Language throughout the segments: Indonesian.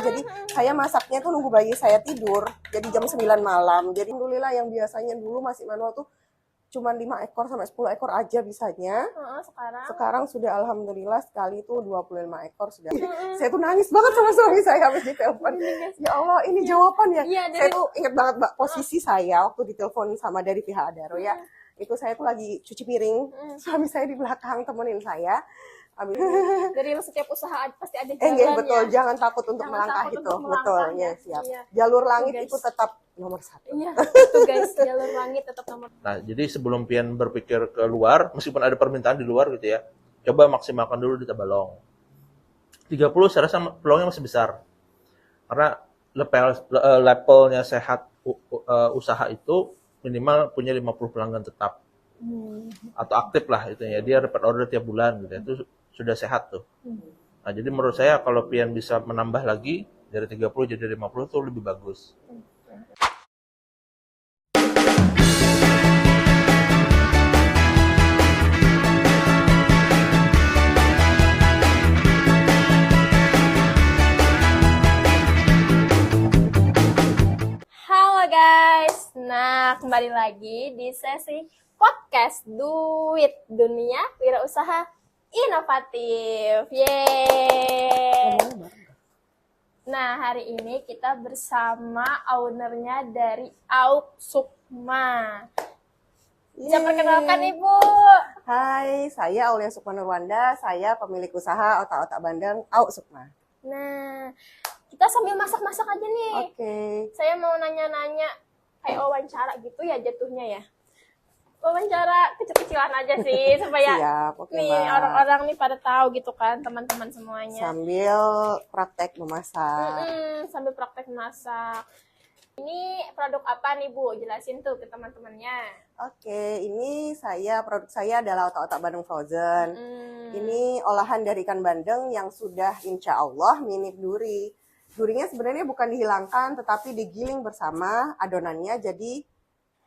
Jadi saya masaknya tuh nunggu bayi saya tidur, jadi jam 9 malam. Jadi alhamdulillah yang biasanya dulu masih manual tuh cuma 5 ekor sampai 10 ekor aja bisanya. Sekarang sudah alhamdulillah sekali itu 25 ekor sudah. Saya tuh nangis banget sama suami saya habis ditelepon. Ya Allah, ini jawaban ya. Saya tuh inget banget Mbak posisi saya waktu ditelepon sama dari pihak Adaro ya. Itu saya tuh lagi cuci piring, suami saya di belakang temenin saya. Dari setiap usaha pasti ada jalan Iya betul, ya. jangan takut untuk melangkah takut itu. untuk melangkah, Betul, ya. ya siap. Iya. Jalur langit Guys. itu tetap nomor 1. Iya, itu guys, jalur langit tetap nomor. Nah, jadi sebelum pian berpikir keluar, meskipun ada permintaan di luar gitu ya, coba maksimalkan dulu di Tabalong. 30 saya rasa peluangnya masih besar. Karena levelnya sehat usaha itu minimal punya 50 pelanggan tetap. Atau aktif lah itu ya. Dia dapat order tiap bulan gitu ya. Itu sudah sehat tuh. Nah, jadi menurut saya kalau pian bisa menambah lagi dari 30 jadi 50 itu lebih bagus. Halo guys, nah kembali lagi di sesi podcast Duit Dunia Wirausaha Inovatif. Yeay. Nah, hari ini kita bersama ownernya dari Auk Sukma. Bisa perkenalkan Ibu? Hai, saya Aulia Sukma Nurwanda, saya pemilik usaha otak-otak bandeng Auk Sukma. Nah, kita sambil masak-masak aja nih. Oke. Saya mau nanya-nanya kayak wawancara gitu ya jatuhnya ya. Wawancara kecil-kecilan aja sih supaya Siap, oke nih Mbak. orang-orang nih pada tahu gitu kan, teman-teman semuanya. Sambil praktek memasak. Sambil praktek masak. Ini produk apa nih Bu? Jelasin tuh ke teman-temannya. Oke, ini produk saya adalah otak-otak bandeng frozen. Ini olahan dari ikan bandeng yang sudah insya Allah minim duri. Durinya sebenarnya bukan dihilangkan, tetapi digiling bersama adonannya, jadi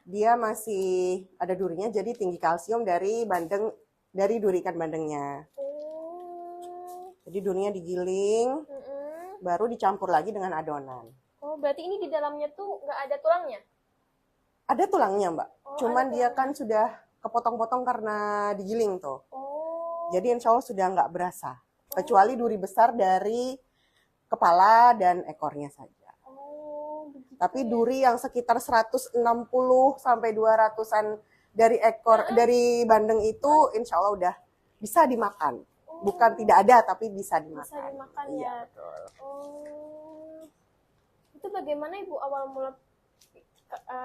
dia masih ada durinya, jadi tinggi kalsium dari duri ikan bandengnya. Jadi durinya digiling, baru dicampur lagi dengan adonan. Oh, berarti ini di dalamnya tuh nggak ada tulangnya? Ada tulangnya Mbak, cuman ada dia kan sudah kepotong-potong karena digiling tuh. Jadi insya Allah sudah nggak berasa, kecuali duri besar dari kepala dan ekornya saja. Tapi duri yang sekitar 160 sampai 200-an dari ekor dari bandeng itu insya Allah udah bisa dimakan. Bukan tidak ada, tapi bisa dimakan. Bisa dimakan Iya, ya. betul. Itu bagaimana Ibu awal mula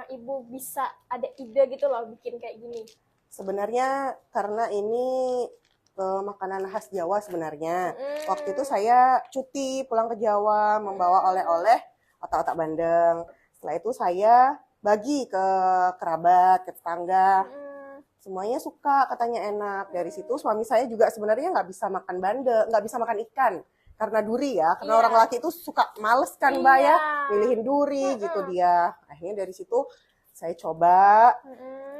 Ibu bisa ada ide gitu loh bikin kayak gini? Sebenarnya karena ini makanan khas Jawa sebenarnya. Waktu itu saya cuti pulang ke Jawa membawa oleh-oleh otak-otak bandeng. Setelah itu saya bagi ke kerabat, ke tetangga. Semuanya suka, katanya enak. Dari situ suami saya juga sebenarnya nggak bisa makan bandeng, nggak bisa makan ikan. Karena duri ya, karena orang laki itu suka males kan Mbak ya, milihin duri gitu dia. Akhirnya dari situ saya coba.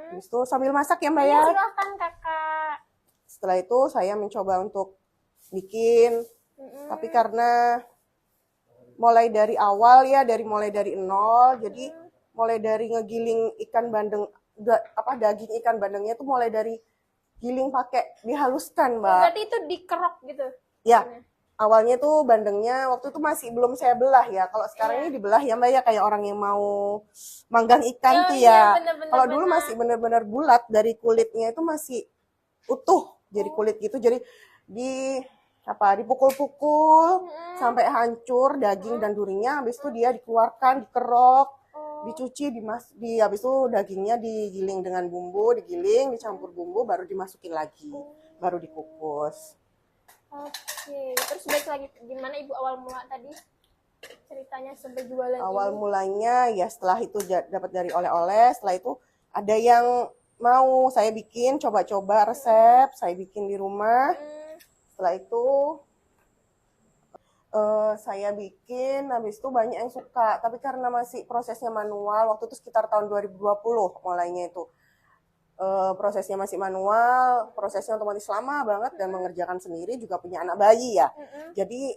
Habis itu sambil masak ya Mbak ya. Silahkan Kakak. Setelah itu saya mencoba untuk bikin, tapi karena mulai dari awal ya, mulai dari nol, jadi mulai dari ngegiling ikan bandeng, daging ikan bandengnya tuh mulai dari giling pakai dihaluskan Mbak. Berarti itu dikerok gitu? Ya, awalnya tuh bandengnya waktu itu masih belum saya belah ya. Kalau sekarang ini dibelah ya Mbak ya, kayak orang yang mau manggang ikan tuh ya. Kalau dulu masih benar-benar bulat, dari kulitnya itu masih utuh, jadi kulit gitu. Jadi dipukul-pukul sampai hancur daging dan durinya. Habis itu dia dikeluarkan, dikerok, dicuci, habis itu dagingnya digiling dengan bumbu, dicampur bumbu, baru dimasukin lagi, baru dikukus. Oke, terus balik lagi gimana Ibu awal mula tadi ceritanya sampai jualan Awal ini? mulanya ya setelah itu dapat dari oleh-oleh, setelah itu ada yang mau saya bikin, coba-coba resep, saya bikin di rumah. Setelah itu saya bikin, habis itu banyak yang suka. Tapi karena masih prosesnya manual, waktu itu sekitar tahun 2020 mulainya itu. Prosesnya masih manual, prosesnya otomatis lama banget dan mengerjakan sendiri, juga punya anak bayi ya. Jadi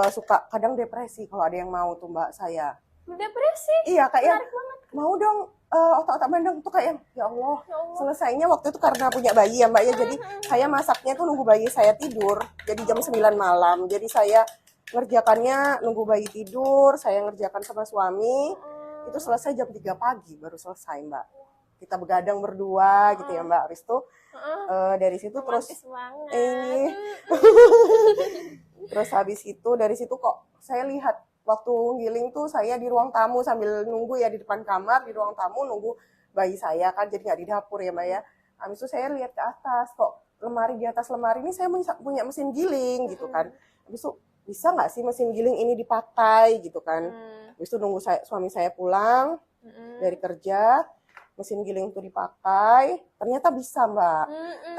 suka kadang depresi kalau ada yang mau tuh Mbak saya. Depresi? Iya kayak Menarik banget. mau dong otak-otak bandeng tuh kayak ya Allah. Ya Allah. Selesainya waktu itu karena punya bayi ya Mbak ya. Jadi saya masaknya tuh nunggu bayi saya tidur. Jadi jam 9 malam. Jadi saya ngerjakannya nunggu bayi tidur, saya ngerjakan sama suami. Itu selesai jam 3 pagi baru selesai Mbak. Kita begadang berdua gitu ya Mbak. Habis itu dari situ terus Romantis banget. terus habis itu dari situ kok saya lihat waktu giling tuh saya di ruang tamu sambil nunggu ya di depan kamar di ruang tamu nunggu bayi saya kan jadi nggak di dapur ya Mbak ya. Habis itu saya lihat ke atas kok lemari di atas lemari ini saya punya mesin giling gitu kan. Habis itu bisa nggak sih mesin giling ini dipakai gitu kan. Habis itu nunggu suami saya pulang dari kerja, mesin giling itu dipakai, ternyata bisa Mbak.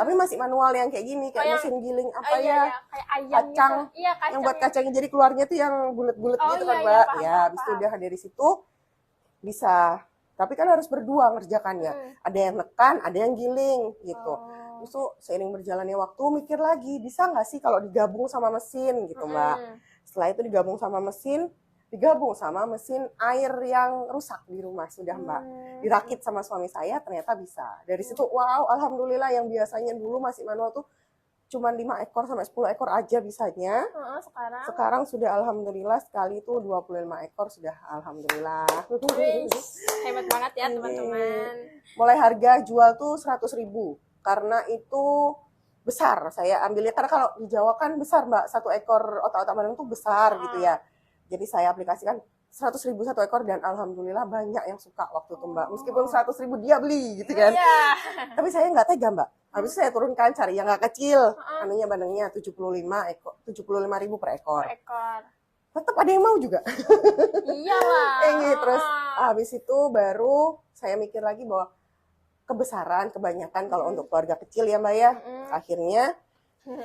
Tapi masih manual yang kayak gini, kayak mesin giling apa ya, kayak ayam kacang, gitu. Iya, kacang yang buat kacangnya jadi keluarnya tuh yang bulat-bulat gitu kan Mbak. Ya, habis itu udah dari situ bisa. Tapi kan harus berdua ngerjakannya. Ada yang nekan, ada yang giling gitu. Terus tuh seiring berjalannya waktu mikir lagi, bisa nggak sih kalau digabung sama mesin gitu Mbak. Setelah itu digabung sama mesin air yang rusak di rumah sudah Mbak. Dirakit sama suami saya ternyata bisa. Dari situ wow alhamdulillah yang biasanya dulu masih manual tuh cuma 5 ekor sampai 10 ekor aja bisanya. Sekarang sudah alhamdulillah sekali itu 25 ekor sudah alhamdulillah. Hebat banget ya teman-teman. Mulai harga jual tuh 100.000 karena itu besar. Saya ambilnya karena kalau di Jawa kan besar Mbak, satu ekor otak-otak bandeng tuh besar gitu ya. Jadi saya aplikasikan 100.000 satu ekor dan alhamdulillah banyak yang suka waktu itu Mbak. Meskipun 100.000 dia beli gitu kan. Tapi saya nggak tega Mbak. Habis itu saya turunkan cari yang nggak kecil. Anunya bandengnya 75 ekor, 75.000 per ekor. Tetap ada yang mau juga. Iyalah. Terus habis itu baru saya mikir lagi bahwa kebesaran kebanyakan kalau untuk keluarga kecil ya Mbak ya. Akhirnya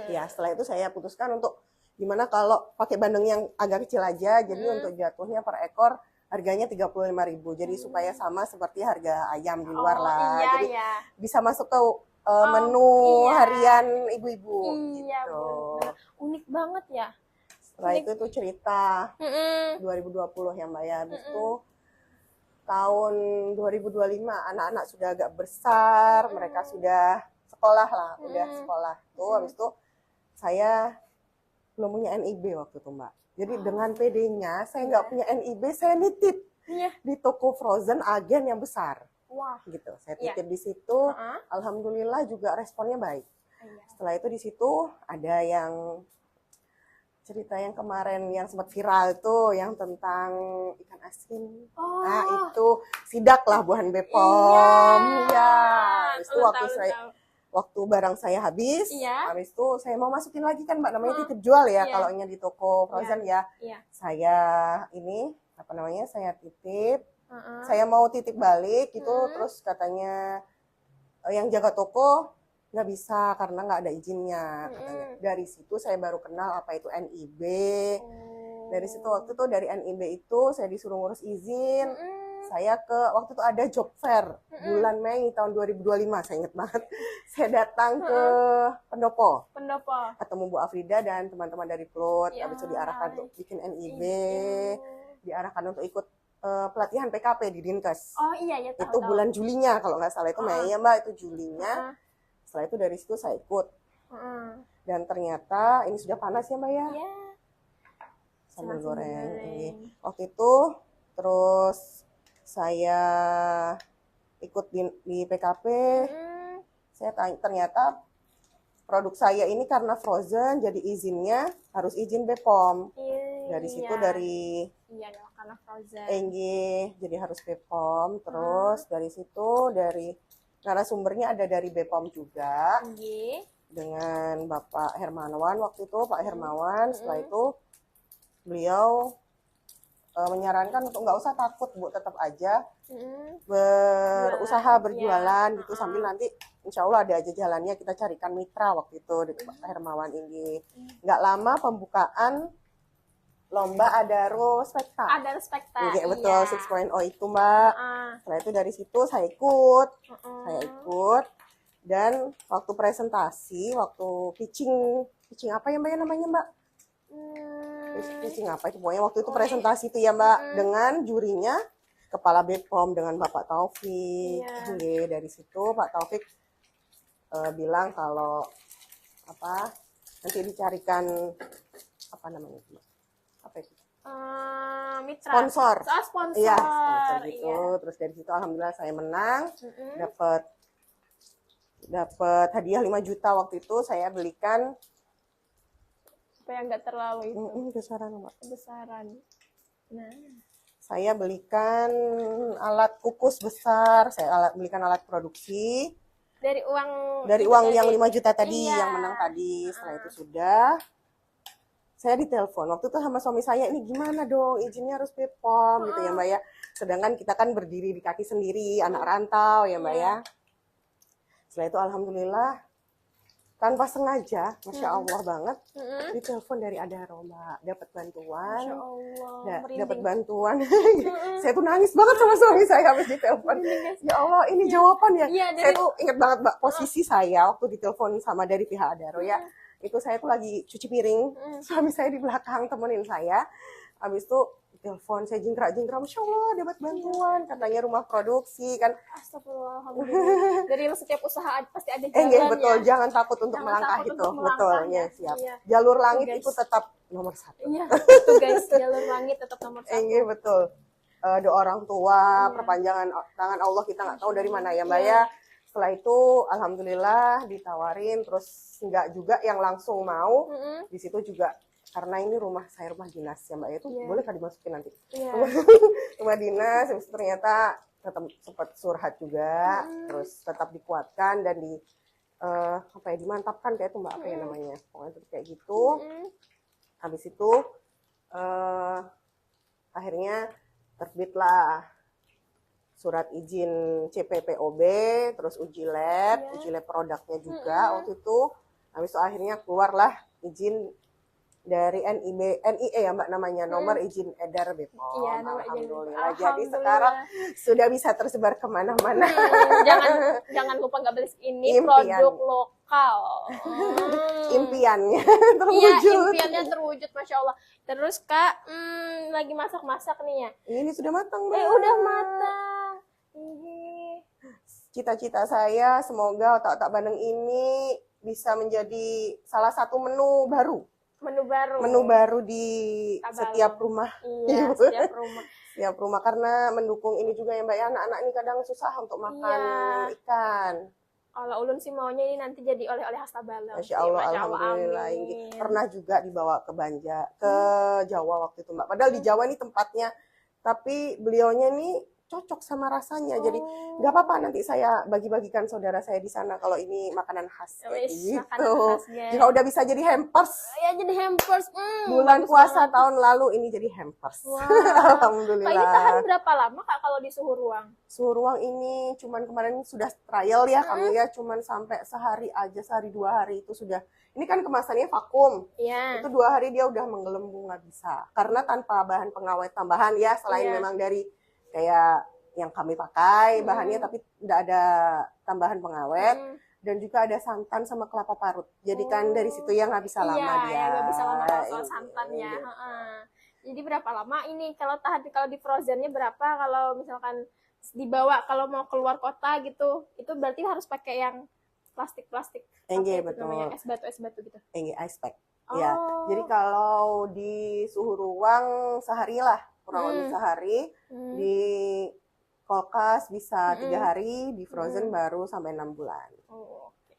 ya setelah itu saya putuskan untuk gimana kalau pakai bandeng yang agak kecil aja, jadi untuk jatuhnya per ekor harganya 35.000. Jadi supaya sama seperti harga ayam di luar lah. Jadi bisa masuk ke menu harian ibu-ibu gitu. Unik banget ya. Setelah itu cerita 2020 ya Mbak ya. Habis itu tahun 2025 anak-anak sudah agak besar, mereka sudah sekolah lah, udah sekolah. Tuh habis itu saya belum punya NIB waktu itu Mbak. Jadi dengan PD-nya saya nggak punya NIB, saya nitip di toko frozen agen yang besar. Gitu. Saya titip di situ. Alhamdulillah juga responnya baik. Setelah itu di situ ada yang cerita yang kemarin yang sempat viral tuh yang tentang ikan asin. Nah itu sidak lah buahan Bepom. Itu waktu barang saya habis, habis itu saya mau masukin lagi kan Mbak, namanya titip jual ya kalau di toko frozen ya. Saya ini apa namanya, saya titip, saya mau titip balik gitu, terus katanya yang jaga toko nggak bisa karena nggak ada izinnya katanya. Dari situ saya baru kenal apa itu NIB. Dari situ waktu itu dari NIB itu saya disuruh ngurus izin. Saya waktu itu ada job fair bulan Mei tahun 2025, saya ingat banget. Saya datang ke Pendopo. Ketemu Bu Afrida dan teman-teman dari Plut. Habis itu diarahkan untuk bikin NIB, diarahkan untuk ikut pelatihan PKP di Dinkes. Itu bulan Julinya kalau nggak salah, itu Mei ya Mbak, itu Julinya. Setelah itu dari situ saya ikut. Dan ternyata ini sudah panas ya Mbak ya. Sambil goreng ini. Waktu itu terus saya ikut di PKP, saya ternyata produk saya ini karena frozen, jadi izinnya harus izin Bepom. Dari situ dari karena frozen. Jadi harus Bepom. Terus dari situ dari narasumbernya ada dari Bepom juga, dengan Bapak Hermawan waktu itu, Pak Hermawan. Setelah itu beliau menyarankan untuk nggak usah takut Bu, tetap aja berusaha berjualan gitu, sambil nanti insya Allah ada aja jalannya, kita carikan mitra waktu itu di Pak Hermawan ini. Nggak lama pembukaan lomba Adaro Spekta. Iya betul, 6.0 itu Mbak. Setelah itu dari situ saya ikut, dan waktu presentasi, waktu pitching apa ya Mbak namanya Mbak? Pitching apa itu? Pokoknya waktu itu presentasi itu ya Mbak, dengan jurinya Kepala BPOM dengan Bapak Taufik. Iya. Dari situ Pak Taufik bilang kalau apa nanti dicarikan apa namanya itu? Apa itu? Mitra. Sponsor. Soal sponsor. Iya, sponsor gitu. Iya. Terus dari situ alhamdulillah saya menang, dapat hadiah 5 juta waktu itu saya belikan Supaya nggak terlalu itu besaran Mbak. besaran. Nah, Saya belikan alat kukus besar, saya belikan alat produksi dari uang yang 5 juta tadi, Iya. yang menang tadi. Setelah itu sudah, saya ditelepon. Waktu itu sama suami saya, ini gimana dong, izinnya harus BPOM gitu ya Mbak ya. Sedangkan kita kan berdiri di kaki sendiri, anak rantau ya Mbak ya. Setelah itu alhamdulillah, tanpa sengaja, Masya Allah banget, ditelepon dari Adaro Mbak, dapat bantuan. Masya Allah, Dapat bantuan. Saya tuh nangis banget sama suami saya habis ditelepon. Ya Allah, ini jawaban ya. Iya, Saya tuh ingat banget Mbak, posisi saya waktu ditelepon sama dari pihak Adaro ya. Itu saya tuh lagi cuci piring, suami saya di belakang temenin saya. Habis itu telepon, saya jingkrak-jingkrak, Masya Allah dapat bantuan, katanya rumah produksi kan. Astagfirullah, alhamdulillah. Dari setiap usaha pasti ada jalan Enggak, betul, ya. jangan takut untuk Jangan melangkah takut itu. untuk melangkah, Betul, ya. ya, siap. Iya. Jalur langit Guys. itu tetap nomor 1. Iya, itu guys, jalur langit tetap nomor 1. Enggak, betul. Doa orang tua, perpanjangan tangan Allah, kita nggak tahu dari mana ya Mbak ya. Setelah itu alhamdulillah ditawarin, terus enggak juga yang langsung mau. Di situ juga karena ini rumah dinas ya Mbak, itu boleh kan dimasukin nanti. Iya. Rumah dinas, habis itu ternyata tetap sempat surhat juga, terus tetap dikuatkan dan dimantapkan kayak itu Mbak, apa ya namanya, pokoknya itu kayak gitu. Habis itu akhirnya terbitlah surat izin CPPOB, terus uji lab produknya juga waktu itu. Habis itu akhirnya keluarlah izin dari NIE ya Mbak namanya, nomor izin edar BPOM. Iya, nomor izin. Alhamdulillah. Jadi sekarang sudah bisa tersebar kemana-mana. Jangan lupa nggak beli ini Impian. produk lokal. Impiannya Iya, terwujud. impiannya terwujud, Masya Allah. Terus Kak, lagi masak-masak nih ya. Ini sudah matang Mbak. Udah matang. Ih. Cita-cita saya semoga otak-otak Bandeng ini bisa menjadi salah satu menu baru di Tabalong. setiap rumah. Iya, setiap rumah. Setiap rumah, karena mendukung ini juga ya Mbak ya, anak-anak ini kadang susah untuk makan ikan. Kalau ulun sih maunya ini nanti jadi oleh-oleh khas Tabalong. Masya Allah, Masya alhamdulillah. amin. Pernah juga dibawa ke Jawa waktu itu Mbak. Padahal di Jawa ini tempatnya, tapi beliaunya nih cocok sama rasanya. Jadi nggak apa-apa, nanti saya bagi-bagikan saudara saya di sana kalau ini makanan khas kayak gitu. Makanan khasnya. Jika udah bisa jadi hampers. Ya jadi hampers. Bulan puasa tahun lalu ini jadi hampers. Wow. Alhamdulillah. Kak, ini tahan berapa lama Kak kalau di suhu ruang? Suhu ruang ini cuman kemarin sudah trial ya kami ya, cuman sampai sehari aja, sehari 2 hari itu sudah. Ini kan kemasannya vakum. Iya. Itu 2 hari dia udah menggelembung, nggak bisa. Karena tanpa bahan pengawet tambahan ya, selain memang dari kayak yang kami pakai bahannya, tapi tidak ada tambahan pengawet. Dan juga ada santan sama kelapa parut. Jadi kan dari situ ya nggak bisa lama dia. Iya, nggak bisa lama kalau santan ya. Jadi berapa lama ini kalau di frozennya berapa, kalau misalkan dibawa kalau mau keluar kota gitu, itu berarti harus pakai yang plastik. Enggak, betul. Namanya es batu gitu. Enggak, ice pack. Ya, jadi kalau di suhu ruang sehari lah, kurang lebih sehari, di kulkas bisa 3 hari, di frozen baru sampai 6 bulan.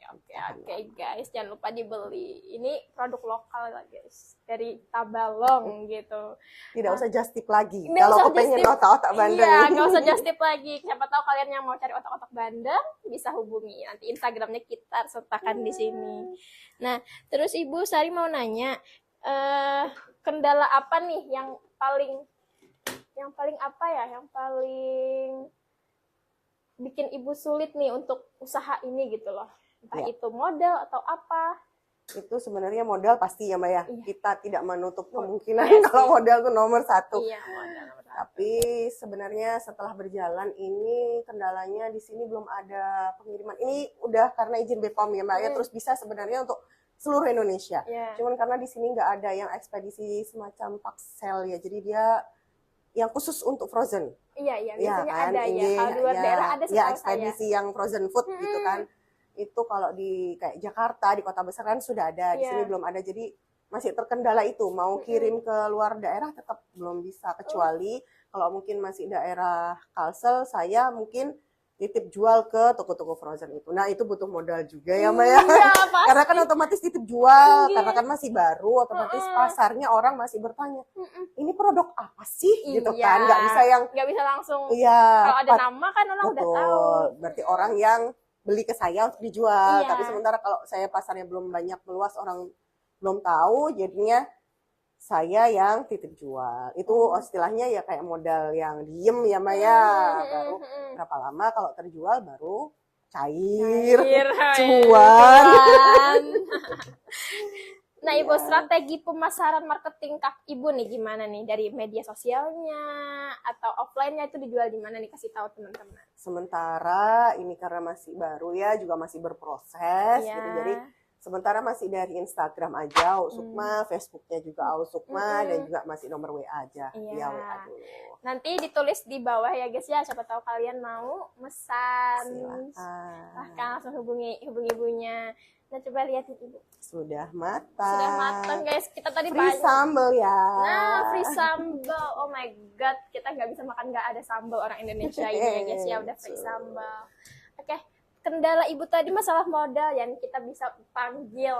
Oke guys, jangan lupa dibeli. Ini produk lokal lah guys, dari Tabalong gitu. Tidak usah just tip lagi. Nggak Kalau usah kepengen just tip. otak-otak Bandeng. Iya, nggak usah just tip lagi. Siapa tahu kalian yang mau cari otak-otak Bandeng bisa hubungi. Nanti Instagramnya kita sertakan di sini. Nah, terus Ibu Sari mau nanya, kendala apa nih yang paling bikin Ibu sulit nih untuk usaha ini gitu loh? Entah itu modal atau apa. Itu sebenarnya modal pasti ya Mbak ya. Iya. Kita tidak menutup kemungkinan kalau modal itu nomor 1. Iya, modal nomor 1. Tapi sebenarnya setelah berjalan ini kendalanya di sini belum ada pengiriman. Ini udah karena izin BPOM ya Mbak ya. Terus bisa sebenarnya untuk seluruh Indonesia. Iya. Cuman karena di sini nggak ada yang ekspedisi semacam parcel ya, jadi dia yang khusus untuk frozen. Iya, Ya biasanya kan, ada ya. ini Kalau di luar ya, daerah ada ya setahu saya. ekspedisi yang frozen food gitu kan. Itu kalau di kayak Jakarta, di kota besar kan sudah ada, di Iya. sini belum ada, jadi masih terkendala itu. Mau kirim ke luar daerah tetap belum bisa, kecuali kalau mungkin masih daerah Kalsel, saya mungkin titip jual ke toko-toko frozen itu. Nah itu butuh modal juga ya Mbak ya. Iya, pasti. Karena kan otomatis titip jual, Iya. karena kan masih baru, otomatis pasarnya orang masih bertanya, ini produk apa sih? Gitu Iya. kan, nggak bisa yang Nggak bisa langsung. iya. Kalau ada nama kan orang udah tahu. Betul. Berarti orang yang beli ke saya untuk dijual. Iya. Tapi sementara kalau saya pasarnya belum banyak meluas, orang belum tahu, jadinya saya yang titip jual. Itu istilahnya ya kayak modal yang diem ya Maya. Baru berapa lama kalau terjual baru cair. Cuan. Nah, Ibu, strategi pemasaran marketing Kak Ibu nih gimana nih? Dari media sosialnya atau offline-nya itu dijual di mana nih? Kasih tahu teman-teman. Sementara ini karena masih baru ya, juga masih berproses Iya. gitu. Jadi sementara masih dari Instagram aja, Sukma, Facebooknya juga Sukma, dan juga masih nomor WA aja. Iya. Via WA dulu. Nanti ditulis di bawah ya guys ya, siapa tahu kalian mau mesan. Silakan. Silahkan langsung hubungi ibunya. Nah, coba lihatin Ibu. Sudah matang. Sudah matang guys. Kita tadi Free sambal ya. Nah, free sambal. Oh my god, kita nggak bisa makan nggak ada sambal orang Indonesia ini ya guys ya, udah free sambal. Oke, kendala Ibu tadi masalah modal ya, kita bisa panggil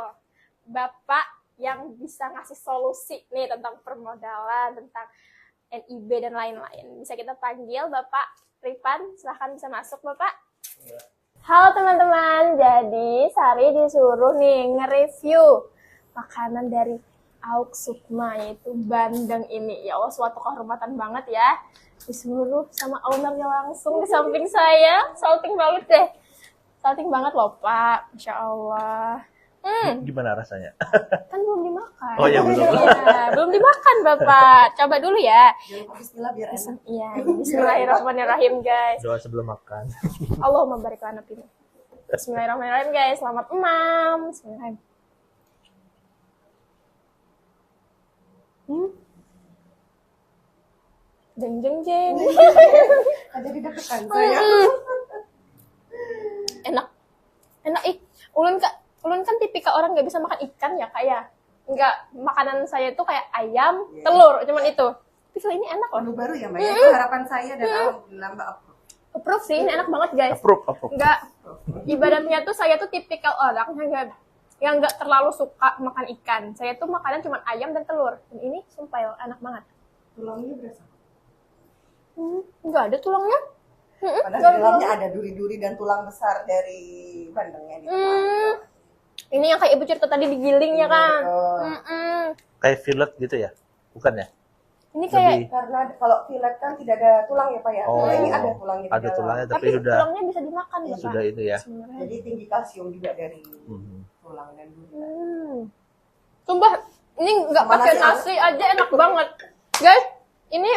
Bapak yang bisa ngasih solusi nih tentang permodalan, tentang NIB dan lain-lain. Bisa kita panggil Bapak Rifan, silahkan bisa masuk Bapak. Halo teman-teman, jadi Sari disuruh nih nge-review makanan dari Auk Sukma, yaitu bandeng ini. Ya Allah, suatu kehormatan banget ya. Disuruh sama ownernya langsung di samping saya. Salting banget deh. Salting banget loh Pak, Masya Allah. Gimana rasanya? Kan belum dimakan. Oh iya, belum. Ya, belum dimakan Bapak. Coba dulu ya. Jangan lupa bismillah biar enak. Iya, bismillahirrahmanirrahim guys. Doa sebelum makan. Allahumma barik lana fina. Bismillahirrahmanirrahim guys. Selamat imam. Bismillahirrahmanirrahim. Jeng jeng jeng. Ada di depan saya. Enak. Enak ih. Ulun kan tipikal orang nggak bisa makan ikan ya Kak ya. Nggak, makanan saya itu kayak ayam, telur, cuman itu. Tapi kalau ini enak loh. Menu baru ya Mbak. Itu harapan saya dan alhamdulillah Mbak approve. Approve sih, ini enak banget guys. Approve. Nggak, ibaratnya tuh saya tuh tipikal orang yang nggak terlalu suka makan ikan. Saya tuh makanan cuma ayam dan telur. Dan ini sumpah enak banget. Tulangnya berasa. Nggak ada tulangnya. Padahal di dalamnya ada duri-duri dan tulang besar dari bandengnya di depan. Ini yang kayak Ibu cerita tadi digiling ya kan. Kayak fillet gitu ya? Bukan ya? Ini kayak Lebih- Karena kalau fillet kan tidak ada tulang ya Pak ya. Oh, Kalau ini ada tulangnya di ada dalam. tulangnya tapi tapi udah tulangnya bisa dimakan ya Pak. sudah itu ya. Sebenarnya. Jadi tinggi kalsium juga dari Mhm. tulang dan duri. Sumpah, ini nggak Sama pakai nasi nasi aja enak banget. Guys, ini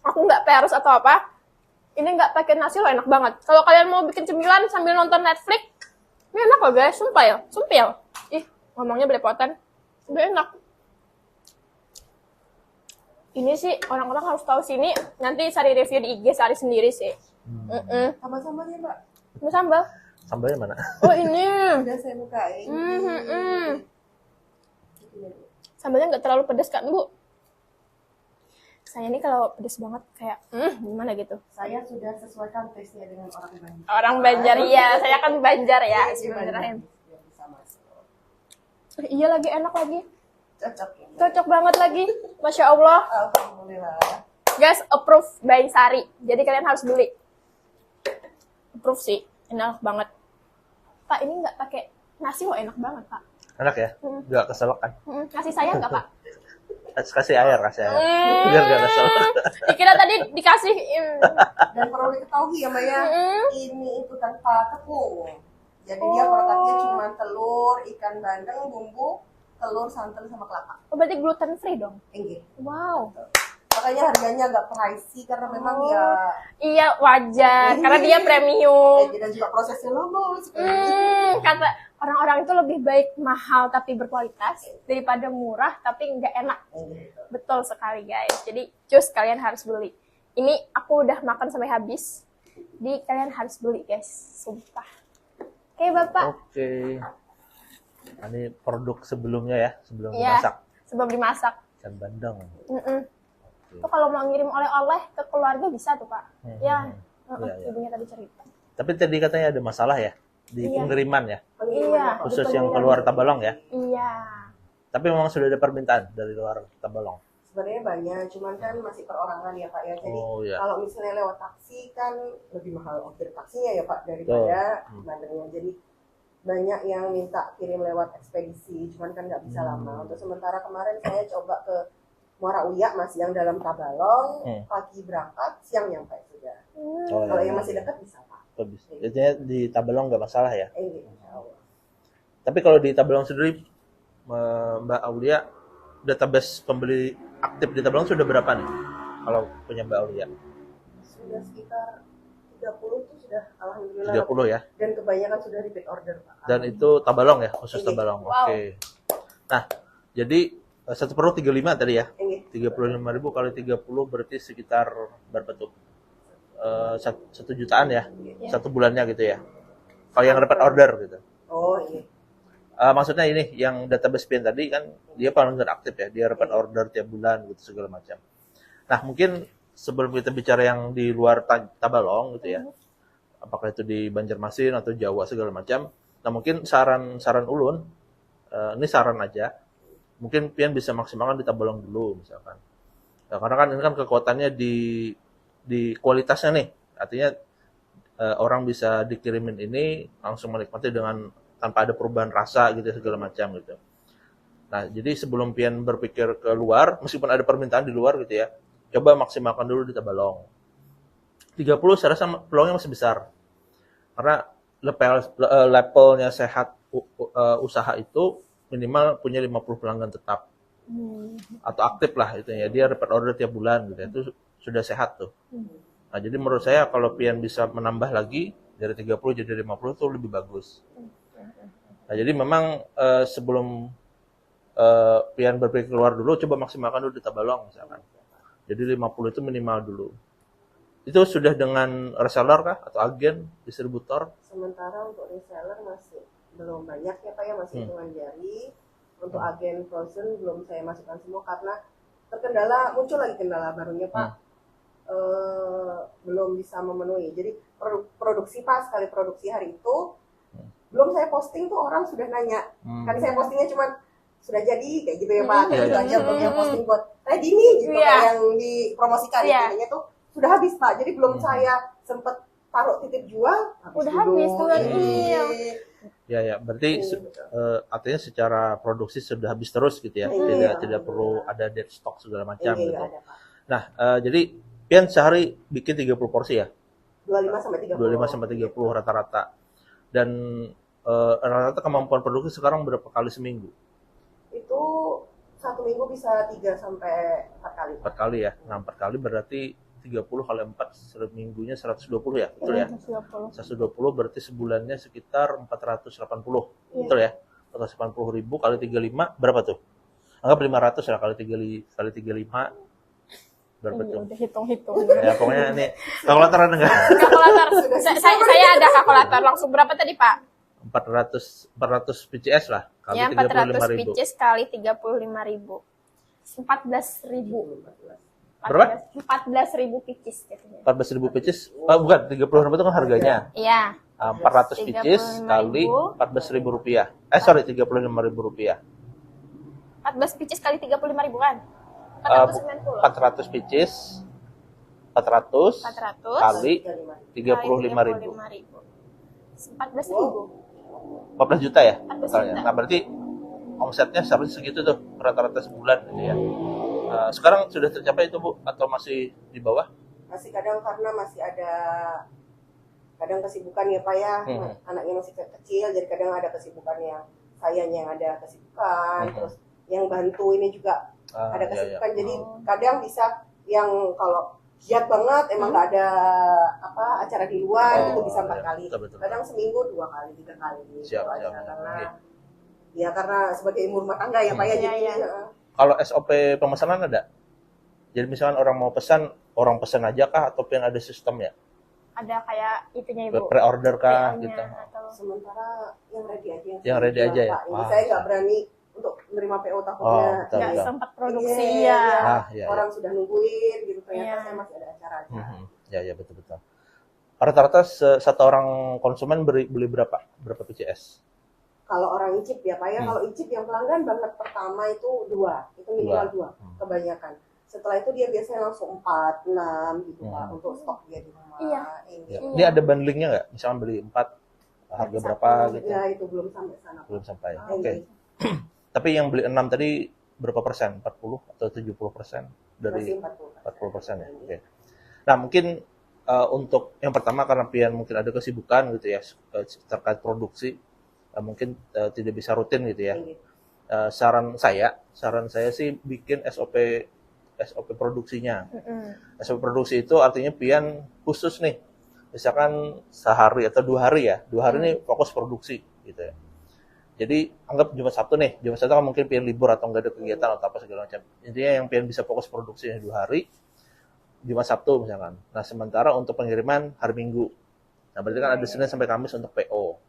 aku nggak peres atau apa. Ini nggak pakai nasi loh, enak banget. Kalau kalian mau bikin cemilan sambil nonton Netflix, ini enak loh guys, sumpah. Ih, ngomongnya belepotan. Udah enak. Ini sih orang-orang harus tahu sini. Nanti Sari review di IG Sari sendiri sih. Sama-sama ya Mbak. Ini sambal. Sambalnya mana? Oh ini. Udah saya bukain. Sambalnya nggak terlalu pedas kan Bu? Saya ini kalau pedas banget kayak gimana gitu. Saya sudah sesuaikan taste-nya dengan orang Banjar. Orang Banjar ya, saya kan Banjar ya. Jadi Bismillahirrahmanirrahim. Biar bisa masuk. Iya lagi enak lagi. Cocok ya. Cocok banget lagi. Masya Allah. Alhamdulillah. Guys, approve by Sari. Jadi kalian harus beli. Approve sih. Enak banget. Pak, ini nggak pakai nasi loh, enak banget Pak. Enak ya? Nggak keselak kan? Kasih saya nggak Pak? Kasih air. Biar nggak keselak. Dikira tadi dikasih. Dan perlu diketahui ya Mbak ya, ini itu tanpa tepung. Jadi dia produknya cuma telur, ikan bandeng, bumbu, telur, santan sama kelapa. Oh, berarti gluten free dong? Enggak. Wow. Maka makanya harganya agak pricey karena memang ya Iya, wajar. Karena dia premium. dan juga prosesnya lama sekali. Kata orang-orang itu lebih baik mahal tapi berkualitas daripada murah tapi nggak enak. Betul sekali guys. Jadi cus kalian harus beli. Ini aku udah makan sampai habis. Jadi kalian harus beli guys. Sumpah. Oke Bapak. Oke. Nah, ini produk sebelumnya ya, sebelum Iya, dimasak. sebelum dimasak. Ikan bandeng. Tuh kalau mau ngirim oleh-oleh ke keluarga bisa tuh Pak. Ya, Iya, iya. ibunya tadi cerita. Tapi tadi katanya ada masalah ya di Iya. pengiriman ya, Iya. khusus betul, yang betul. keluar Tabalong ya. Iya. Tapi memang sudah ada permintaan dari luar Tabalong. Sebenarnya banyak, cuman kan masih perorangan ya Pak ya. Jadi Oh iya. kalau misalnya lewat taksi kan lebih mahal ongkir taksinya ya Pak daripada bandengnya. Jadi banyak yang minta kirim lewat ekspedisi, cuman kan nggak bisa lama. Untuk sementara kemarin saya coba ke Muara Uya masih yang dalam Tabalong, pagi berangkat, siang nyampe sudah. Oh, Kalau iya. yang masih dekat bisa Pak. Bagus. Jadinya di Tabalong nggak masalah ya. Insya Allah. Tapi kalau di Tabalong sendiri, Mbak Aulia, database pembeli aktif di Tabalong sudah berapa nih? Kalau punya Mbak Aulia? Sudah sekitar 30 tuh sudah alhamdulillah. 30 ya. Dan kebanyakan sudah repeat order Pak. Dan itu Tabalong ya, khusus Tabalong. Wow. Oke. Nah, jadi satu produk 35 tadi ya. Ini 35.000 kali 30 berarti sekitar berapa tuh? 1 jutaan ya. Satu bulannya gitu ya. Kalau yang dapat order gitu. oh iya. Maksudnya ini yang database PIN tadi kan dia paling nggak aktif ya. Dia dapat order tiap bulan gitu segala macam. Nah, mungkin sebelum kita bicara yang di luar Tabalong gitu ya. Apakah itu di Banjarmasin atau Jawa segala macam. Nah, mungkin saran ulun ini saran aja. Mungkin pian bisa maksimalkan di Tabalong dulu misalkan. Nah, karena kan ini kan kekuatannya di kualitasnya nih. Artinya orang bisa dikirimin ini langsung menikmati dengan tanpa ada perubahan rasa gitu segala macam gitu. Nah, jadi sebelum pian berpikir ke luar, meskipun ada permintaan di luar gitu ya, coba maksimalkan dulu di Tabalong. 30 saya rasa peluangnya masih besar. Karena levelnya sehat usaha itu minimal punya 50 pelanggan tetap. Atau aktif lah itu ya. Dia dapat order tiap bulan gitu ya. Itu sudah sehat tuh. Nah, jadi menurut saya kalau pian bisa menambah lagi dari 30 jadi 50 itu lebih bagus. Nah, jadi memang sebelum pian berpikir keluar dulu, coba maksimalkan dulu di Tabalong misalkan. Jadi 50 itu minimal dulu. Itu sudah dengan reseller kah? Atau agen, distributor? Sementara untuk reseller masih belum banyak ya Pak ya, masih hitungan jari. Untuk agen frozen belum saya masukkan semua karena terkendala, muncul lagi kendala barunya Pak. Belum bisa memenuhi. Jadi produksi Pak, sekali produksi hari itu belum saya posting tuh orang sudah nanya. Kan saya postingnya cuma sudah jadi kayak gitu ya Pak. Kayak gitu aja belum yang posting buat ready nih gitu kayak yang dipromosikan intinya tuh sudah habis Pak. Jadi belum saya sempet taruh titip jual Udah habis tuh kan. Iya. Ya, berarti artinya secara produksi sudah habis terus gitu ya. Tidak perlu ada dead stock segala macam gitu. Ada, Pak. Nah, jadi pian sehari bikin 30 porsi ya? 25 sampai 30. 25 sampai 30 rata-rata. Dan rata-rata kemampuan produksi sekarang berapa kali seminggu? Itu satu minggu bisa 3 sampai 4 kali. 4 kali ya. Nah, 4 kali berarti 30 kali 4 seminggunya 120 ya, betul ya? 120 berarti sebulannya sekitar 480, betul ya? 480.000 kali 35 berapa tuh? Anggap 500 lah kali 35 berapa tuh? Udah hitung-hitung. Ya pokoknya ini kalkulator ada nggak? Kalkulator. Saya ada kalkulator. Langsung berapa tadi Pak? 400 PCS lah kali Ya 400 35.000. pieces kali 35.000. 14.000. Berapa? 14.000 pieces katanya. 14.000 PCS? Bukan, 30.000 itu kan harganya. Iya. 400 PCS kali 14.000 rupiah. Sorry, 35.000 rupiah. 14 pieces kali 35.000 kan? 400 PCS 400 kali 35.000. 14 juta ya 14 totalnya. juta. Nah, berarti omsetnya seharusnya segitu tuh rata-rata sebulan gitu ya. Sekarang sudah tercapai itu Bu atau masih di bawah? Masih kadang karena masih ada kadang kesibukan ya Pak ya. Anaknya masih kecil jadi kadang ada kesibukan yang sayanya yang ada kesibukan terus yang bantu ini juga ada kesibukan. Jadi kadang bisa yang kalau giat banget emang nggak ada apa acara di luar itu bisa 4 kali. Betul. Kadang seminggu 2 kali, 3 kali gitu Siap. acara karena Oke. ya karena sebagai ibu rumah tangga ya Pak ya jadi Kalau SOP pemesanan ada? Jadi misalkan orang mau pesan, orang pesan aja kah atau yang ada sistemnya? Ada kayak itunya Ibu. Pre-order kah PO-nya gitu? atau sementara yang ready aja Yang ready aja ya? Pak. Ini Wah. saya nggak berani untuk menerima PO takutnya betul, nggak betul. sempat produksi Iya, ya. Iya. orang sudah nungguin gitu ternyata Iya. saya masih ada acara aja. Ya betul. Rata-rata satu orang konsumen beli berapa PCS? Kalau orang icip ya Pak ya, kalau icip yang pelanggan banget pertama itu 2, itu minimal 2 kebanyakan. Setelah itu dia biasanya langsung 4, 6 gitu Pak untuk stok dia di rumah. Iya. Ini ada bundlingnya nggak? Misalkan beli 4 harga berapa gitu? Ya itu belum sampai sana. Belum sampai. Oh, Oke. iya. Tapi yang beli 6 tadi berapa persen? 40 atau 70% dari Masih 40%. 40% ya. Oke. Nah, mungkin untuk yang pertama karena Pian mungkin ada kesibukan gitu ya terkait produksi, mungkin tidak bisa rutin gitu ya. Saran saya sih bikin SOP produksinya. SOP produksi itu artinya Pian khusus nih. Misalkan sehari atau 2 hari ya. 2 hari ini fokus produksi gitu ya. Jadi anggap Jumat Sabtu nih. Jumat Sabtu kan mungkin Pian libur atau nggak ada kegiatan atau apa segala macam. Intinya yang Pian bisa fokus produksinya 2 hari. Jumat Sabtu misalkan. Nah, sementara untuk pengiriman hari Minggu. Nah, berarti kan ada Senin sampai Kamis untuk PO.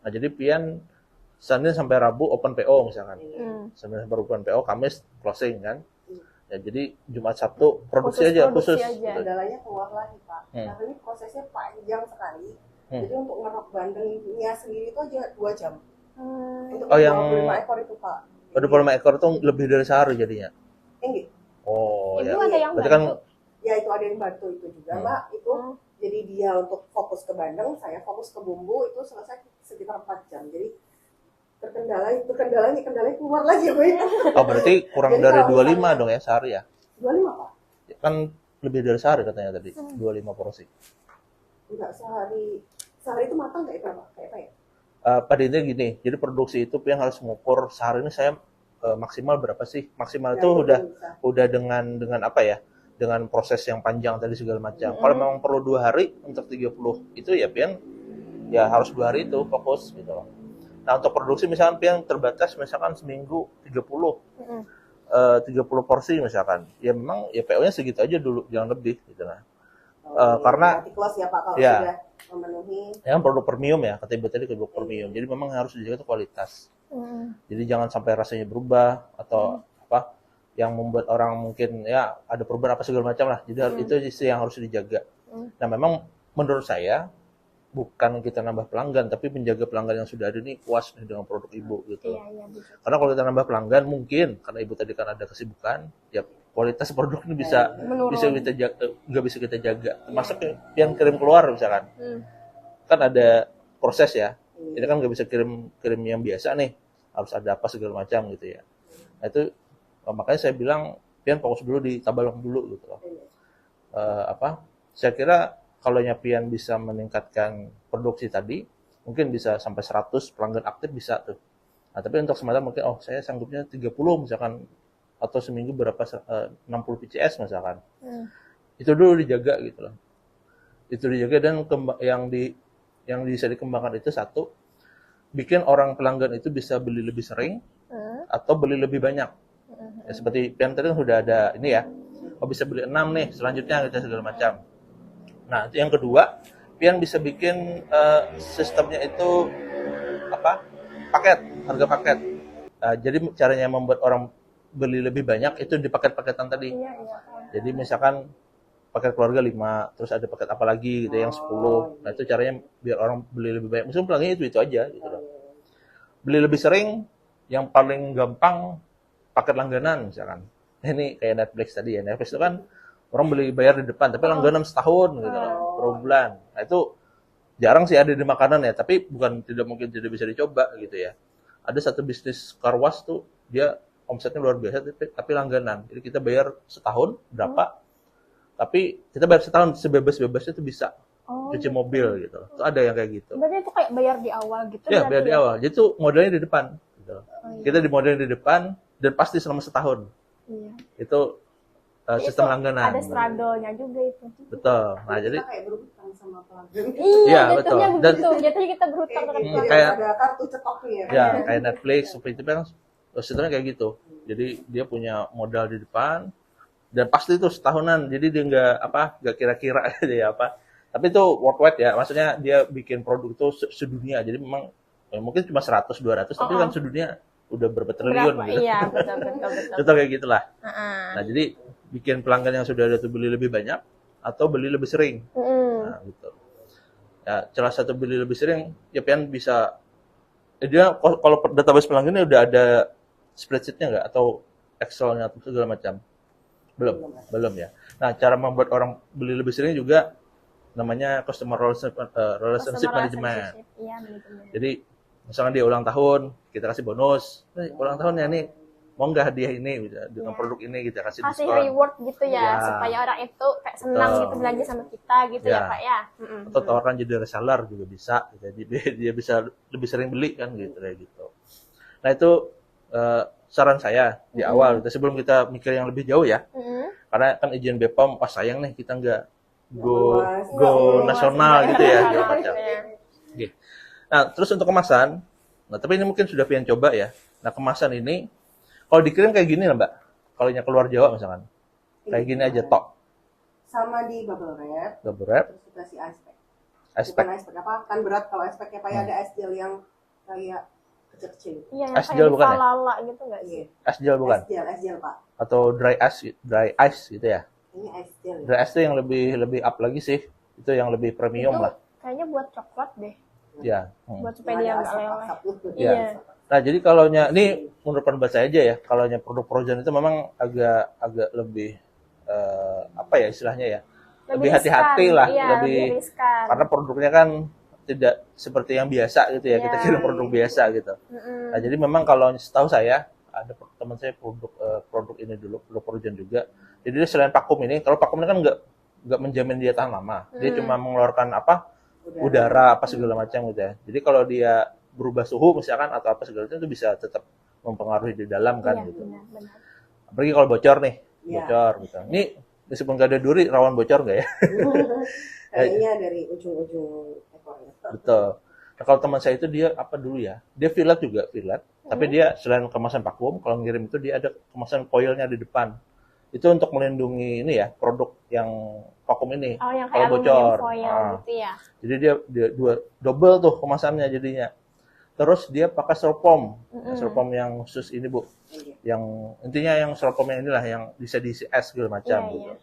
Nah, jadi Pian Senin sampai Rabu open PO misalkan. Senin sampai Rabu open PO, Kamis closing kan. Ya, jadi Jumat Sabtu produksi aja. Kendalanya keluar lagi Pak. Karena ini prosesnya panjang sekali. Jadi untuk ngerok bandengnya sendiri itu aja 2 jam. Untuk yang 25 ekor itu Pak. Pada 25 ekor itu lebih dari sehari jadinya. Enggak. Oh, Ibu ya. ada yang Berarti kan bantu? Ya itu ada yang bantu itu juga Mbak. Itu jadi dia untuk fokus ke bandeng, saya fokus ke bumbu itu selesai sekitar 4 jam. Jadi kendalanya keluar lagi Pak. oh, berarti kurang Jadi dari kalau 25 misalnya- dong ya sehari ya? 25 Pak. Kan lebih dari sehari katanya tadi. 25 porsi. Enggak sehari itu matang kayak apa ya? Pada intinya gini, jadi produksi itu yang harus mengukur sehari ini saya maksimal berapa sih? Maksimal itu udah dengan apa ya? Dengan proses yang panjang tadi segala macam. Kalau memang perlu 2 hari untuk 30 itu ya Pian ya harus 2 hari itu fokus gitu loh. Nah, untuk produksi misalkan Pian terbatas misalkan seminggu 30 porsi misalkan. Ya memang ya PO-nya segitu aja dulu, jangan lebih gitu lah. Karena close ya Pak kalau ya, sudah memenuhi. Ya kan produk premium ya, kata Ibu tadi produk premium. Jadi memang harus dijaga itu kualitas. Jadi jangan sampai rasanya berubah atau apa yang membuat orang mungkin ya ada perubahan apa segala macam lah. Jadi itu sih yang harus dijaga. Nah, memang menurut saya bukan kita nambah pelanggan, tapi menjaga pelanggan yang sudah ada ini puas dengan produk Ibu gitu. Iya, Karena kalau kita nambah pelanggan mungkin karena Ibu tadi kan ada kesibukan, ya kualitas produk ini bisa kita jaga, nggak bisa kita jaga. Termasuk yang kirim keluar misalkan. Kan ada proses ya. Ini kan nggak bisa kirim yang biasa nih. Harus ada apa segala macam gitu ya. Nah, itu makanya saya bilang Pian fokus dulu di Tabalong dulu gitu loh. Saya kira kalau Pian bisa meningkatkan produksi tadi, mungkin bisa sampai 100 pelanggan aktif bisa tuh. Nah, tapi untuk sementara mungkin saya sanggupnya 30 misalkan atau seminggu berapa 60 PCS misalkan. Itu dulu dijaga gitu loh. Itu dijaga dan yang bisa dikembangkan itu satu, bikin orang pelanggan itu bisa beli lebih sering atau beli lebih banyak. Ya, seperti Pian tadi sudah ada ini ya. Bisa beli 6 nih selanjutnya gitu segala macam. Nah, yang kedua, Pian bisa bikin sistemnya itu paket, harga paket. Jadi caranya membuat orang beli lebih banyak itu di paket-paketan tadi. Jadi misalkan paket keluarga 5, terus ada paket apa lagi gitu yang 10. Nah, itu caranya biar orang beli lebih banyak. Misalnya pelanggannya itu aja gitu loh. Beli lebih sering, yang paling gampang paket langganan misalkan. Ini kayak Netflix tadi ya. Netflix itu kan orang beli bayar di depan, tapi langganan setahun gitu loh, per bulan. Nah, itu jarang sih ada di makanan ya, tapi bukan tidak mungkin tidak bisa dicoba gitu ya. Ada satu bisnis car wash tuh, dia omsetnya luar biasa, tapi langganan. Jadi kita bayar setahun berapa, tapi kita bayar setahun sebebas-bebasnya itu bisa cuci mobil gitu. Itu ada yang kayak gitu. Berarti itu kayak bayar di awal gitu? Ya, bayar di awal. Jadi itu modelnya di depan. Gitu. Kita di modelnya di depan dan pasti selama setahun. Iya. Itu sistem langganan. Ada struggle-nya juga itu. Betul. Nah, jadi kita kayak berhutang sama pelanggan. Iya, Iya, betul. jatuhnya Dan- begitu. Jatuhnya kita berhutang ke Kayak klien. kayak- ada kartu cetoknya. ya kayak Netflix, seperti itu kan sistemnya kayak gitu. Jadi dia punya modal di depan dan pasti itu setahunan. Jadi dia nggak kira-kira gitu ya apa. Tapi itu worldwide ya. Maksudnya dia bikin produk itu sedunia. Jadi memang mungkin cuma 100 200 tapi kan sedunia udah berapa triliun Berapa? gitu. Iya, betul. Contoh kayak gitulah. Heeh. Nah, jadi bikin pelanggan yang sudah ada tuh beli lebih banyak atau beli lebih sering. Nah, gitu. Ya, salah satu beli lebih sering, ya pian bisa dia kalau database pelanggannya udah ada spreadsheet-nya nggak atau Excel-nya atau segala macam? Belum ya. Nah, cara membuat orang beli lebih sering juga namanya customer relationship management. Iya, manajemen. Jadi misalkan dia ulang tahun, kita kasih bonus. Ulang tahunnya nih, mau nggak hadiah ini dengan produk ini kita kasih Kasih diskon. reward gitu ya, Ya. supaya orang itu kayak senang Betul. gitu belanja sama kita gitu ya, Ya. Pak ya. Atau tawarkan jadi reseller juga bisa. Jadi dia bisa lebih sering beli kan gitu kayak gitu. Nah itu saran saya di awal gitu, sebelum kita mikir yang lebih jauh ya. Karena kan izin BPOM, pas sayang nih kita nggak go nasional gitu ya. segala macam. Oke. Nah, terus untuk kemasan, nah tapi ini mungkin sudah pengen coba ya. Nah, kemasan ini kalau dikirim kayak gini lah, Mbak. Kalau yang keluar Jawa misalkan. Kayak gini aja tok. Sama di bubble wrap, Double wrap, terus dikasih aspek. aspek. Bukan aspek apa? Kan berat kalau aspeknya kayak ada es gel yang kayak kecil-kecil. Iya, yang Es kayak gel di bukan ya? Falala gitu nggak sih? Iya. Es gel bukan? Es gel Pak. Atau dry ice gitu ya. Ini es gel. Dry ice itu yang lebih up lagi sih. Itu yang lebih premium Itu lah. kayaknya buat coklat deh, Ya. buat supaya dia nggak leleh. Ya. Iya. Nah, jadi kalaunya ini menurut pendapat saya aja ya, kalaunya produk frozen itu memang agak lebih apa ya istilahnya ya? Lebih hati-hati riskan. lah, Iya, lebih riskan. karena produknya kan tidak seperti yang biasa gitu ya, kita Iya. kirim produk biasa gitu. Nah, jadi memang kalau setahu saya ada teman saya produk ini dulu, produk frozen juga. Jadi dia selain vakum ini, kalau vakum ini kan nggak menjamin dia tahan lama. Dia cuma mengeluarkan udara apa segala macam gitu ya. Jadi kalau dia berubah suhu misalkan atau apa segala macam itu bisa tetap mempengaruhi di dalam kan Iya, gitu. benar. Apalagi kalau bocor nih, Iya. bocor gitu. Ini meskipun nggak ada duri, rawan bocor nggak ya? Kayaknya dari ujung-ujung ekornya. Betul. Nah, kalau teman saya itu dia apa dulu ya? Dia fillet juga, tapi dia selain kemasan vakum, kalau ngirim itu dia ada kemasan foilnya di depan. Itu untuk melindungi ini ya, produk yang vakum ini. Oh, yang kalau kayak bocor. aluminium foil Ah. gitu ya. Jadi dia double tuh kemasannya jadinya. Terus dia pakai styrofoam, styrofoam yang khusus ini Bu, Iya. yang intinya yang styrofoam yang inilah yang bisa diisi es segala macam Iya, gitu. iya.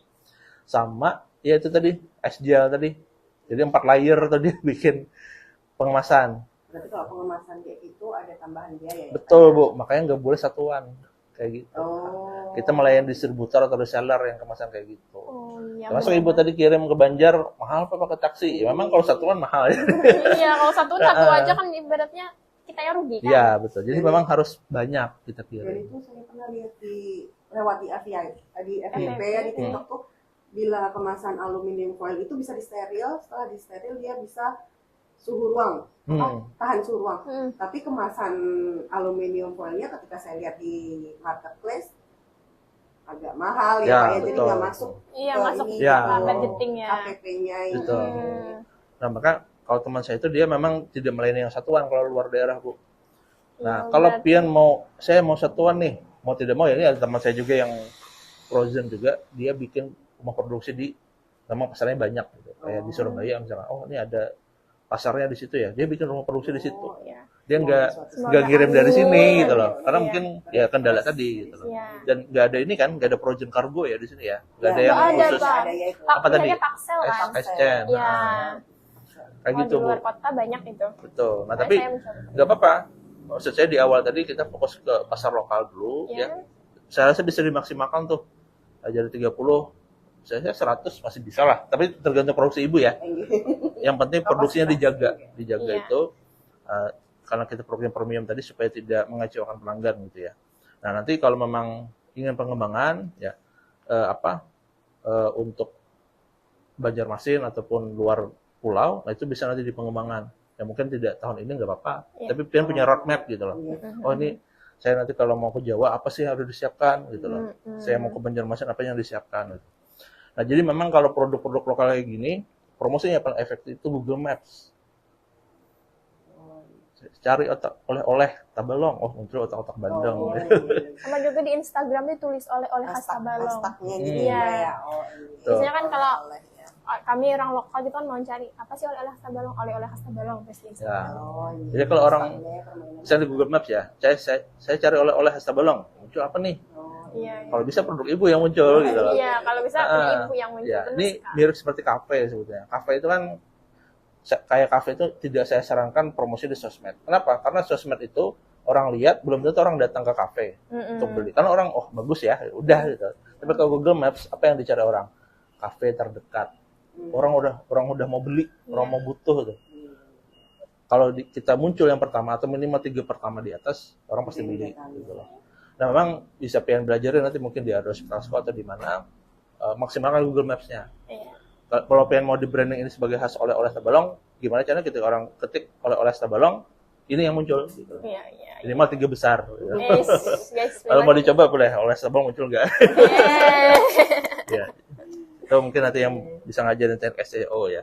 Sama ya itu tadi es gel tadi. Jadi 4 layer tadi bikin pengemasan. Berarti kalau pengemasan kayak gitu ada tambahan biaya ya? Betul Bu, makanya nggak boleh satuan kayak gitu. Oh. Kita melayani distributor atau reseller yang kemasan kayak gitu. Oh iya. Termasuk Ibu tadi kirim ke Banjar mahal apa pakai taksi? Ya memang kalau satuan mahal ya. Iya, kalau satu aja kan ibaratnya kita yang rugi kan. Iya betul. Jadi memang harus banyak kita Dan kirim. itu saya pernah lihat lewat di FYP ya di TikTok tuh, bila kemasan aluminium foil itu bisa disteril, setelah disteril dia bisa suhu ruang, tahan suhu ruang. Tapi kemasan aluminium foilnya ketika saya lihat di marketplace agak mahal Ya, ya, Pak, ya. Jadi betul. nggak masuk Iya, ke masuk ini, Ya. budgeting ya. KPP-nya itu. Betul. Nah maka kalau teman saya itu dia memang tidak melayani yang satuan kalau luar daerah Bu. Nah kalau pian saya mau satuan nih, mau tidak mau ya ini ada teman saya juga yang frozen juga, dia bikin rumah produksi memang pasarnya banyak gitu. Kayak di Surabaya misalnya, oh ini ada pasarnya di situ ya, dia bikin rumah produksi di situ. Oh, iya. Dia nggak Semoga kirim dari amin. sini gitu loh, karena Iya. mungkin ya kendala tadi gitu loh. Iya. Dan nggak ada ini kan, nggak ada frozen cargo ya di sini ya, nggak ada Ya, yang nggak ada, khusus Pak. ada ya itu. Pak, apa tadi? punyanya Paxel kan? es chain. Iya. Kayak Kalau gitu di Bu. luar kota banyak itu. Betul. Nah Makanya tapi saya mencoba. nggak apa-apa. Maksud saya di awal tadi kita fokus ke pasar lokal dulu Iya. ya. Saya rasa bisa dimaksimalkan tuh. Jadi 30, saya 100 masih bisa lah. Tapi tergantung produksi Ibu ya. Yang penting produksinya dijaga Iya. itu karena kita produksi premium tadi supaya tidak mengecewakan pelanggan gitu ya. Nah, nanti kalau memang ingin pengembangan ya untuk Banjarmasin ataupun luar pulau, nah itu bisa nanti di pengembangan. Ya mungkin tidak tahun ini nggak apa-apa, Iya. tapi pian punya roadmap gitu loh. Oh ini Saya nanti kalau mau ke Jawa apa sih yang harus disiapkan gitu loh. Saya mau ke Banjarmasin apa yang disiapkan gitu. Nah, jadi memang kalau produk-produk lokal kayak gini, promosinya yang paling efektif itu Google Maps. Cari oleh-oleh Tabalong, oh muncul otak-otak Bandeng. Oh, Sama juga di Instagram ditulis oleh-oleh khas Tabalong. Hashtagnya gitu Iya. ya. Oh, ini. Biasanya kan kalau Oleh, ya. kami orang lokal gitu kan mau cari apa sih oleh-oleh khas Tabalong, oleh-oleh khas Tabalong pasti. Ya. Oh, iya. Jadi kalau orang Hashtagnya permainan. misalnya di Google Maps ya, saya cari oleh-oleh khas Tabalong, muncul apa nih? Oh, Iya. Kalau bisa produk ibu yang muncul gitu loh. Iya, kalau bisa punya ibu yang muncul. Ya, bener ini sekali. mirip seperti kafe sebetulnya. Kafe itu kan kayak kafe itu tidak saya sarankan promosi di sosmed. Kenapa? Karena sosmed itu orang lihat belum tentu orang datang ke kafe untuk beli. Karena orang oh bagus ya, udah gitu. Tapi kalau Google Maps apa yang dicari orang? Kafe terdekat. Orang udah mau beli, orang mau butuh gitu. Kalau kita muncul yang pertama atau minimal 3 pertama di atas, orang pasti beli gitu loh. Nah, memang bisa pengen belajarin nanti mungkin di Ados Transco atau di mana maksimalkan Google Maps-nya. Iya. Kalau pengen mau di branding ini sebagai khas oleh-oleh Tabalong, gimana caranya ketika orang ketik oleh-oleh Tabalong, ini yang muncul gitu. Iya, iya. Minimal 3 besar. Gitu. Guys, Kalau mau dicoba boleh, oleh Tabalong muncul nggak? Ya. Itu mungkin nanti yang bisa ngajarin teknik SEO ya.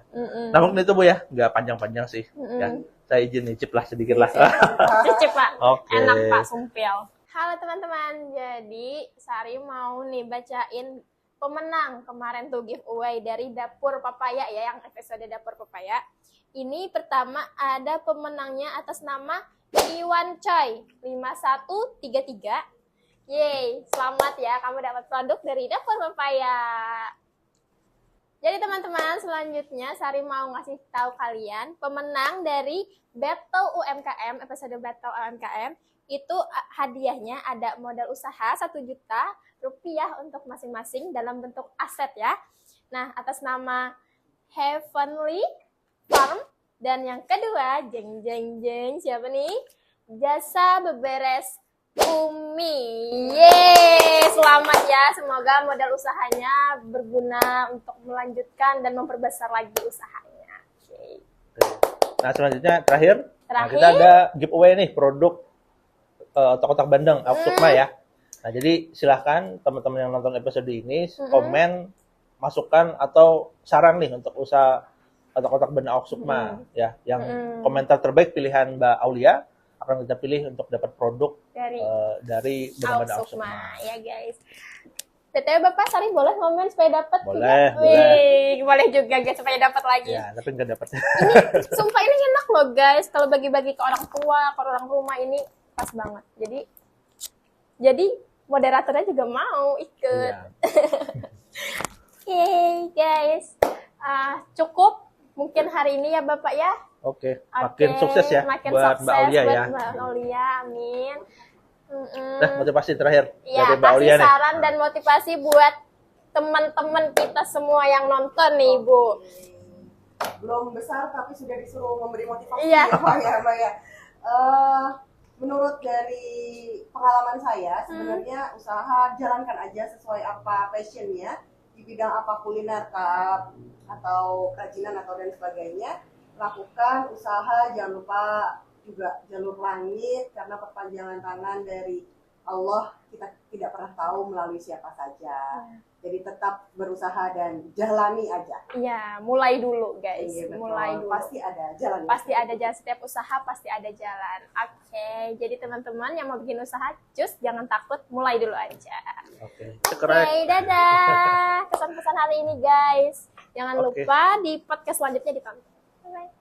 Nah mungkin itu Bu ya, nggak panjang-panjang sih. Ya. Saya izin nyicip lah sedikit lah. Cicip Pak. Oke. Enak Pak, sumpel. Halo teman-teman, jadi Sari mau nih bacain pemenang kemarin tuh giveaway dari Dapur Papaya ya, yang episode Dapur Papaya. Ini pertama ada pemenangnya atas nama Iwan Choi 5133. Yeay, selamat ya, kamu dapat produk dari Dapur Papaya. Jadi teman-teman, selanjutnya Sari mau ngasih tahu kalian pemenang dari Battle UMKM, episode Battle UMKM. Itu hadiahnya ada modal usaha 1 juta rupiah untuk masing-masing dalam bentuk aset ya. Nah, atas nama Heavenly Farm. Dan yang kedua, jeng jeng jeng, siapa nih? Jasa Beberes Umi. Yeay, selamat ya. Semoga modal usahanya berguna untuk melanjutkan dan memperbesar lagi usahanya. Okay. Nah selanjutnya terakhir, Nah, Terakhir. kita ada giveaway nih produk otak-otak Bandeng, Sukma ya. Nah jadi silahkan teman-teman yang nonton episode ini komen, masukan atau saran nih untuk usaha otak-otak Bandeng Sukma ya. Yang komentar terbaik pilihan Mbak Aulia akan kita pilih untuk dapat produk dari Bandeng Sukma Sukma. ya guys. TTW Bapak Sari boleh komen supaya dapat Boleh, juga? Wih, boleh juga guys supaya dapat lagi. Ya, tapi nggak dapat. Sumpah ini enak loh guys, kalau bagi-bagi ke orang tua, ke orang rumah ini pas banget. Jadi moderatornya juga mau ikut. Iya. Yeay guys, cukup mungkin hari ini ya Bapak ya. Oke, makin sukses ya makin buat sukses Mbak Aulia buat ya. Mbak Aulia, amin. Nah, motivasi terakhir Ya, dari Mbak Aulia kasih nih. saran dan motivasi buat teman-teman kita semua yang nonton nih, Ibu. Belum besar tapi sudah disuruh memberi motivasi. Iya. Mbak ya. Menurut dari pengalaman saya, sebenarnya usaha jalankan aja sesuai apa passionnya, di bidang apa kuliner kah, atau kerajinan atau dan sebagainya. Lakukan usaha, jangan lupa juga jalur langit, karena perpanjangan tangan dari Allah kita tidak pernah tahu melalui siapa saja. Jadi tetap berusaha dan jalani aja. Iya, mulai dulu guys. Iya, betul. Mulai dulu. Pasti ada jalan. Pasti ada jalan, setiap usaha pasti ada jalan. Oke, jadi teman-teman yang mau bikin usaha, cus jangan takut, mulai dulu aja. Oke. Oke, dadah. Pesan-pesan hari ini guys. Jangan Oke. lupa di podcast selanjutnya ditonton. Bye-bye.